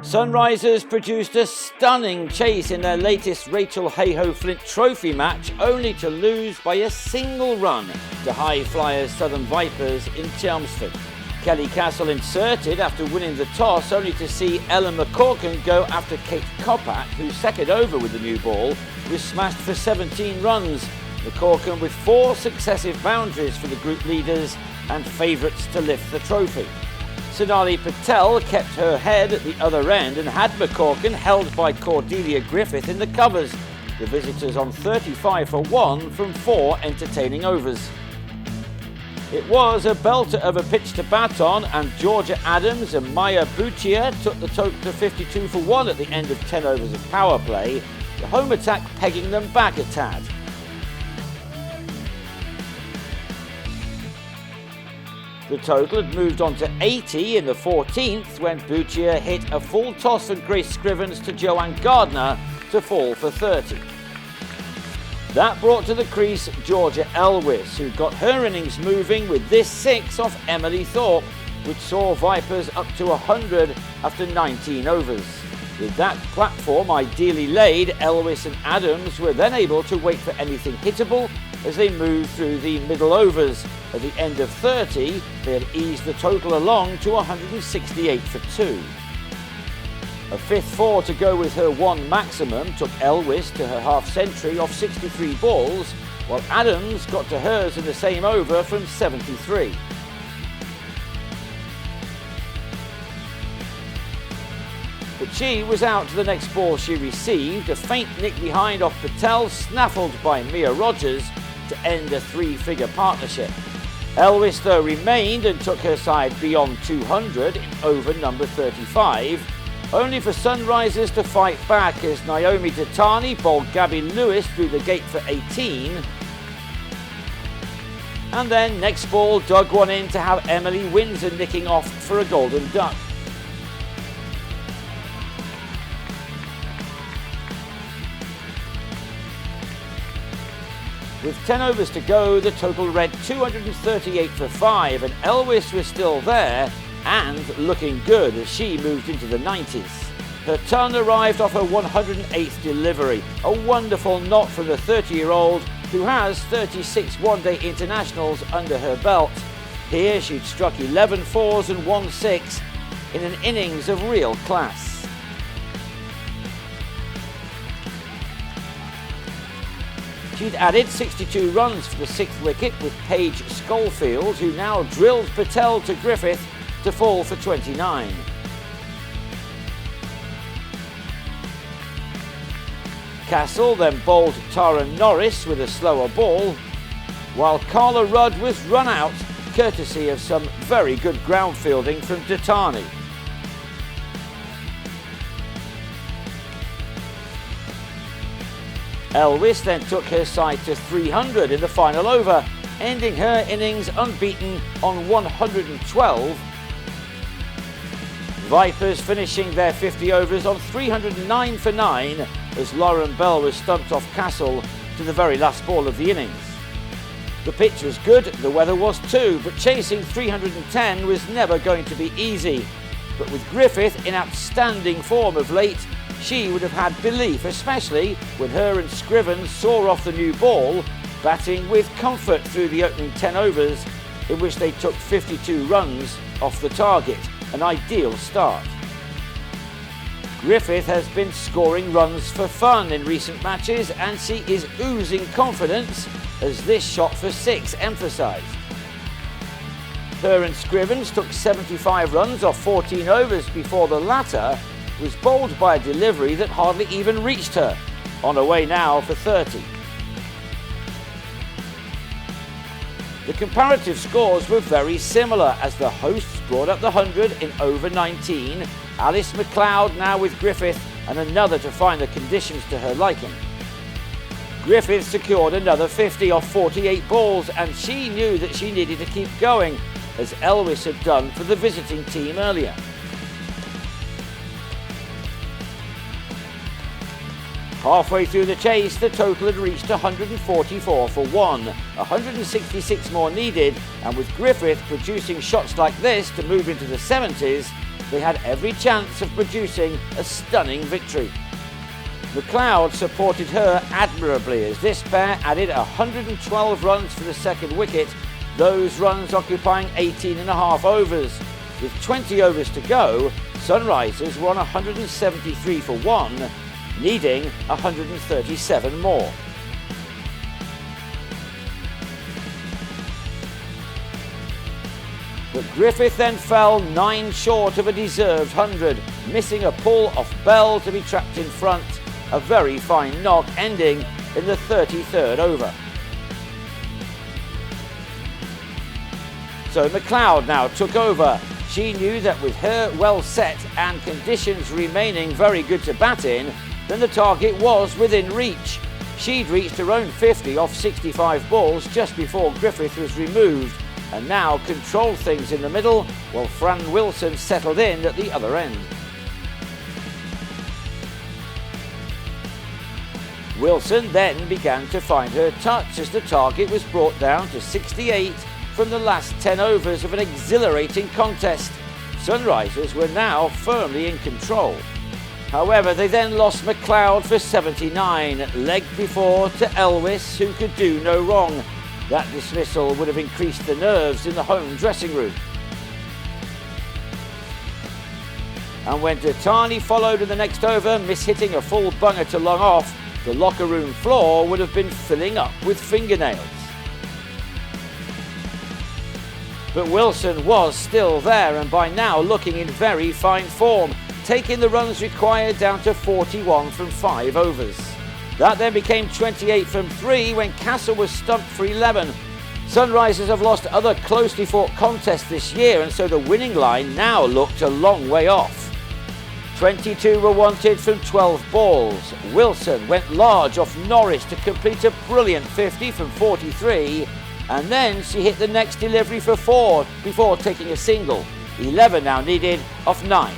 Sunrisers produced a stunning chase in their latest Rachael Heyhoe-Flint Trophy match, only to lose by a single run to high flyers Southern Vipers in Chelmsford. Kelly Castle inserted after winning the toss, only to see Ellen McCorkin go after Kate Koppak, whose second over with the new ball was smashed for 17 runs. McCorkin with 4 successive boundaries for the group leaders and favourites to lift the trophy. Sonali Patel kept her head at the other end and had McCorkin held by Cordelia Griffith in the covers. The visitors on 35 for 1 from 4 entertaining overs. It was a belter of a pitch to bat on, and Georgia Adams and Maya Buccia took the total to 52 for 1 at the end of 10 overs of power play, the home attack pegging them back a tad. The total had moved on to 80 in the 14th when Buccia hit a full toss from Grace Scrivens to Joanne Gardner to fall for 30. That brought to the crease Georgia Elwis, who got her innings moving with this 6 off Emily Thorpe, which saw Vipers up to 100 after 19 overs. With that platform ideally laid, Elwis and Adams were then able to wait for anything hittable as they moved through the middle overs. At the end of 30, they had eased the total along to 168 for 2. A fifth 4 to go with her 1 maximum took Elwis to her half-century off 63 balls, while Adams got to hers in the same over from 73. But she was out to the next ball she received, a faint nick behind off Patel, snaffled by Mia Rogers to end a 3-figure partnership. Elwis though remained and took her side beyond 200 in over number 35, only for Sunrisers to fight back as Naomi Datani bowled Gabby Lewis through the gate for 18. And then next ball dug one in to have Emily Windsor nicking off for a golden duck. With 10 overs to go, the total read 238 for 5, and Elwis was still there and looking good as she moved into the 90s. Her ton arrived off her 108th delivery, a wonderful knot from the 30-year-old who has 36 one-day internationals under her belt. Here she'd struck 11 4s and 1 6 in an innings of real class. She'd added 62 runs for the 6th wicket with Paige Schofield, who now drilled Patel to Griffith to fall for 29. Castle then bowled Tara Norris with a slower ball, while Carla Rudd was run out courtesy of some very good ground fielding from Datani. Elwis then took her side to 300 in the final over, ending her innings unbeaten on 112. Vipers finishing their 50 overs on 309 for 9 as Lauren Bell was stumped off Castle to the very last ball of the innings. The pitch was good, the weather was too, but chasing 310 was never going to be easy. But with Griffith in outstanding form of late, she would have had belief, especially when her and Scrivens saw off the new ball, batting with comfort through the opening 10 overs, in which they took 52 runs off the target, an ideal start. Griffith has been scoring runs for fun in recent matches, and she is oozing confidence, as this shot for 6 emphasised. Her and Scrivens took 75 runs off 14 overs before the latter was bowled by a delivery that hardly even reached her, on her way now for 30. The comparative scores were very similar as the hosts brought up the 100 in over 19, Alice MacLeod now with Griffith and another to find the conditions to her liking. Griffith secured another 50 off 48 balls, and she knew that she needed to keep going, as Elwis had done for the visiting team earlier. Halfway through the chase, the total had reached 144 for 1, 166 more needed, and with Griffith producing shots like this to move into the 70s, they had every chance of producing a stunning victory. MacLeod supported her admirably as this pair added 112 runs for the second wicket, those runs occupying 18.5 overs. With 20 overs to go, Sunrisers were on 173 for 1, needing 137 more. But Griffith then fell 9 short of a deserved 100, missing a pull off Bell to be trapped in front. A very fine knock ending in the 33rd over. So MacLeod now took over. She knew that with her well set and conditions remaining very good to bat in, then the target was within reach. She'd reached her own 50 off 65 balls just before Griffith was removed, and now controlled things in the middle while Fran Wilson settled in at the other end. Wilson then began to find her touch as the target was brought down to 68 from the last 10 overs of an exhilarating contest. Sunrisers were now firmly in control. However, they then lost MacLeod for 79, legged before to Elwes, who could do no wrong. That dismissal would have increased the nerves in the home dressing room. And when Datani followed in the next over, mishitting a full bunger to long off, the locker room floor would have been filling up with fingernails. But Wilson was still there and by now looking in very fine form, taking the runs required down to 41 from 5 overs. That then became 28 from 3 when Castle was stumped for 11. Sunrisers have lost other closely fought contests this year, and so the winning line now looked a long way off. 22 were wanted from 12 balls. Wilson went large off Norris to complete a brilliant 50 from 43, and then she hit the next delivery for 4 before taking a single. 11 now needed off 9.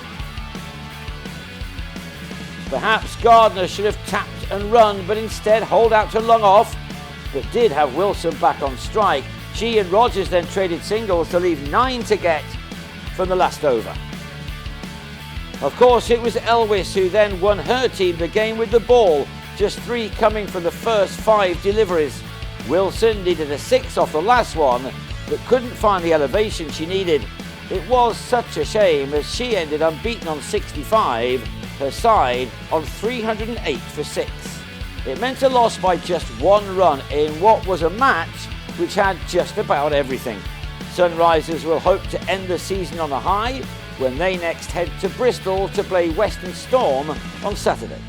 Perhaps Gardner should have tapped and run, but instead holed out to long off, but did have Wilson back on strike. She and Rogers then traded singles to leave 9 to get from the last over. Of course, it was Elwes who then won her team the game with the ball, just 3 coming from the first 5 deliveries. Wilson needed a 6 off the last one, but couldn't find the elevation she needed. It was such a shame as she ended unbeaten on 65, her side on 308 for 6. It meant a loss by just 1 run in what was a match which had just about everything. Sunrisers will hope to end the season on a high when they next head to Bristol to play Western Storm on Saturday.